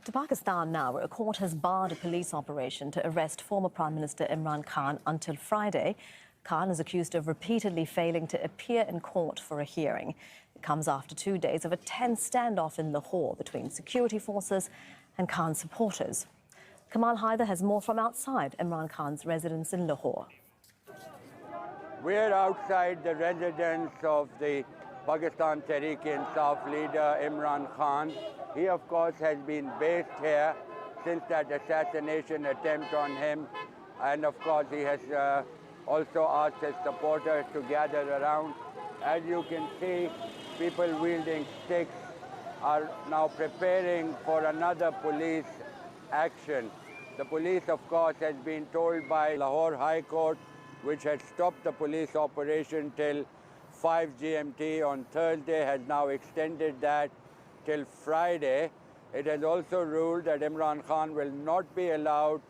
To Pakistan now, where a court has barred a police operation to arrest former Prime Minister Imran Khan until Friday. Khan is accused of repeatedly failing to appear in court for a hearing. It comes after 2 days of a tense standoff in Lahore between security forces and Khan's supporters. Kamal Haider has more from outside Imran Khan's residence in Lahore. We're outside the residence of the Pakistan Tehreek-e-Insaf leader Imran Khan. He, of course, has been based here since that assassination attempt on him. And, of course, he has also asked his supporters to gather around. As you can see, people wielding sticks are now preparing for another police action. The police, of course, has been told by Lahore High Court, which had stopped the police operation till 5 GMT on Thursday, has now extended that till Friday. It has also ruled that Imran Khan will not be allowed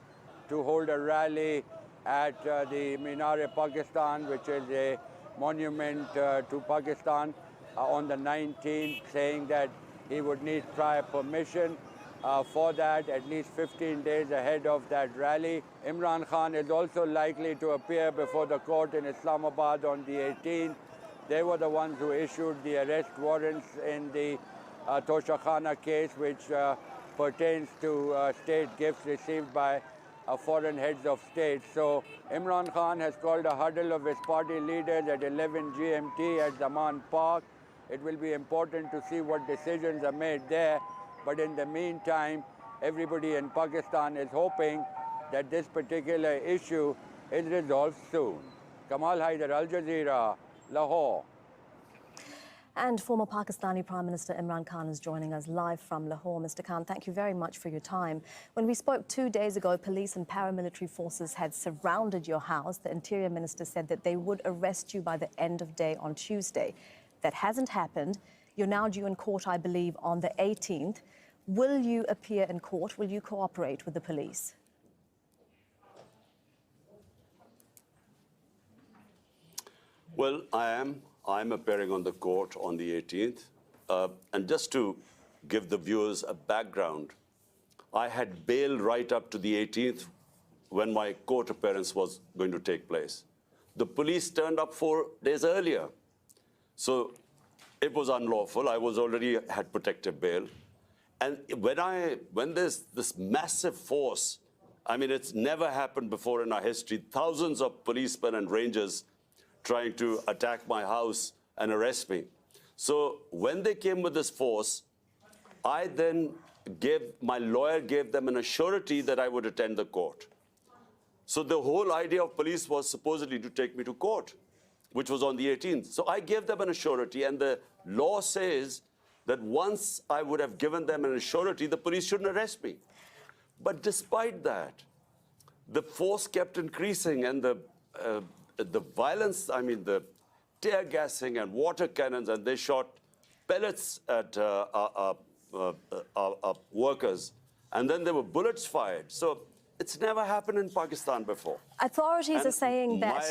to hold a rally at the Minar-e-Pakistan, which is a monument to Pakistan, on the 19th, saying that he would need prior permission for that, at least 15 days ahead of that rally. Imran Khan is also likely to appear before the court in Islamabad on the 18th. They were the ones who issued the arrest warrants in the Toshakhana case, which pertains to state gifts received by foreign heads of state. So Imran Khan has called a huddle of his party leaders at 11 GMT at Zaman Park. It will be important to see what decisions are made there. But in the meantime, everybody in Pakistan is hoping that this particular issue is resolved soon. Kamal Haider, Al Jazeera, Lahore. And former Pakistani Prime Minister Imran Khan is joining us live from Lahore. Mr. Khan, thank you very much for your time. When we spoke 2 days ago, police and paramilitary forces had surrounded your house. The Interior Minister said that they would arrest you by the end of day on Tuesday. That hasn't happened. You're now due in court, I believe, on the 18th. Will you appear in court? Will you cooperate with the police? Well, I'm appearing on the court on the 18th. And just to give the viewers a background, I had bail right up to the 18th when my court appearance was going to take place. The police turned up 4 days earlier. So it was unlawful. I was already had protective bail. And when there's this massive force, I mean, it's never happened before in our history, thousands of policemen and rangers trying to attack my house and arrest me. So when they came with this force, my lawyer gave them an assurity that I would attend the court. So the whole idea of police was supposedly to take me to court, which was on the 18th. So I gave them an assurity, and the law says that once I would have given them an assurity, the police shouldn't arrest me. But despite that, the force kept increasing, and the violence, I mean, the tear gassing and water cannons, and they shot pellets at our workers. And then there were bullets fired. So it's never happened in Pakistan before. Authorities are saying that...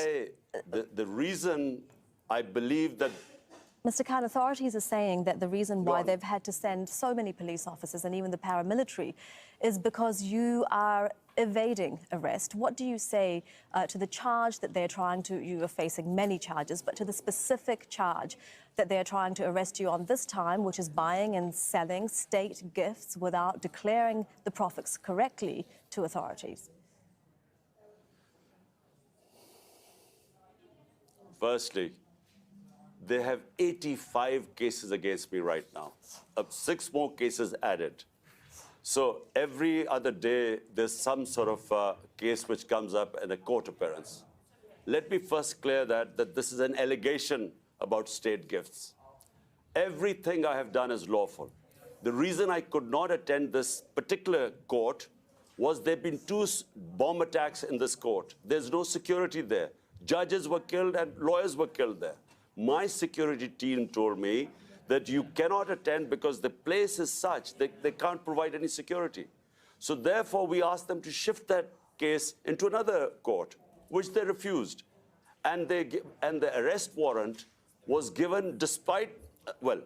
The reason I believe that... Mr. Khan, authorities are saying that the reason why they've had to send so many police officers and even the paramilitary is because you are evading arrest. What do you say to the charge that they're trying to... You are facing many charges, but to the specific charge that they're trying to arrest you on this time, which is buying and selling state gifts without declaring the profits correctly to authorities? Firstly, they have 85 cases against me right now, 6 more cases added. So every other day, there's some sort of case which comes up in a court appearance. Let me first clear that this is an allegation about state gifts. Everything I have done is lawful. The reason I could not attend this particular court was there have been 2 bomb attacks in this court. There's no security there. Judges were killed and lawyers were killed there. My security team told me that you cannot attend because the place is such that they can't provide any security. So therefore, we asked them to shift that case into another court, which they refused. And the arrest warrant was given despite, well,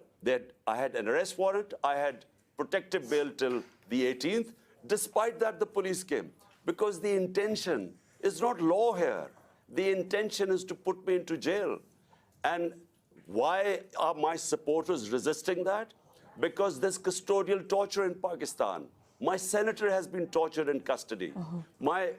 I had an arrest warrant, I had protective bail till the 18th. Despite that, the police came. Because the intention is not law here. The intention is to put me into jail. And why are my supporters resisting that? Because there's custodial torture in Pakistan. My senator has been tortured in custody. My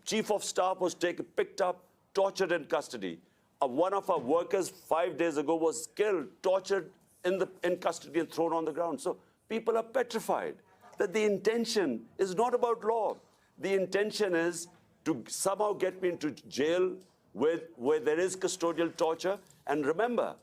chief of staff was picked up, tortured in custody. One of our workers 5 days ago was killed, tortured in custody and thrown on the ground. So people are petrified that the intention is not about law. The intention is to somehow get me into jail where there is custodial torture. And remember,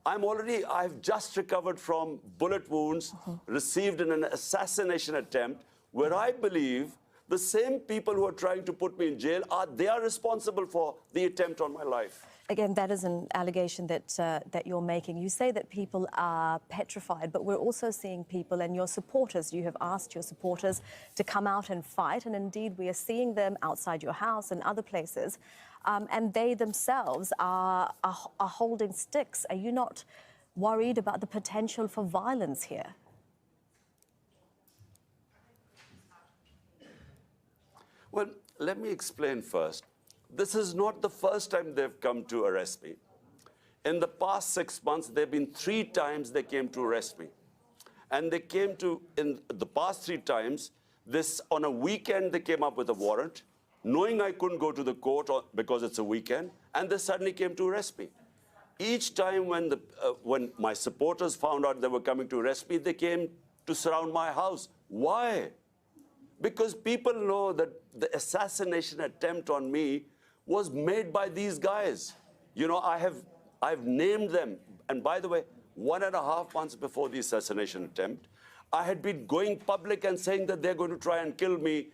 I've just recovered from bullet wounds received in an assassination attempt where I believe the same people who are trying to put me in jail they are responsible for the attempt on my life. Again, that is an allegation that you're making. You say that people are petrified, but we're also seeing people and your supporters. You have asked your supporters to come out and fight, and indeed we are seeing them outside your house and other places, and they themselves are holding sticks. Are you not worried about the potential for violence here? Well, let me explain first. This is not the first time they've come to arrest me. In the past 6 months, there have been 3 times they came to arrest me. And they came to, in the past 3 times, on a weekend, they came up with a warrant, knowing I couldn't go to the court because it's a weekend, and they suddenly came to arrest me. Each time when my supporters found out they were coming to arrest me, they came to surround my house. Why? Because people know that the assassination attempt on me was made by these guys. You know, I've named them. And by the way, 1.5 months before the assassination attempt, I had been going public and saying that they're going to try and kill me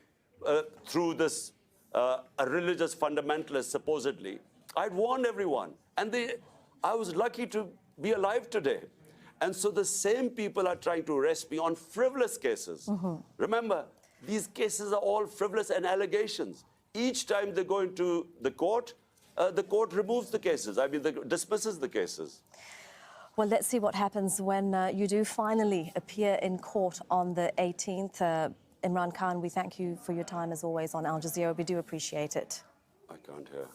through this, a religious fundamentalist, supposedly. I'd warned everyone. And I was lucky to be alive today. And so the same people are trying to arrest me on frivolous cases. Remember, these cases are all frivolous and allegations. Each time they go into the court removes the cases. I mean, dismisses the cases. Well, let's see what happens when you do finally appear in court on the 18th. Imran Khan, we thank you for your time, as always, on Al Jazeera. We do appreciate it. I can't hear.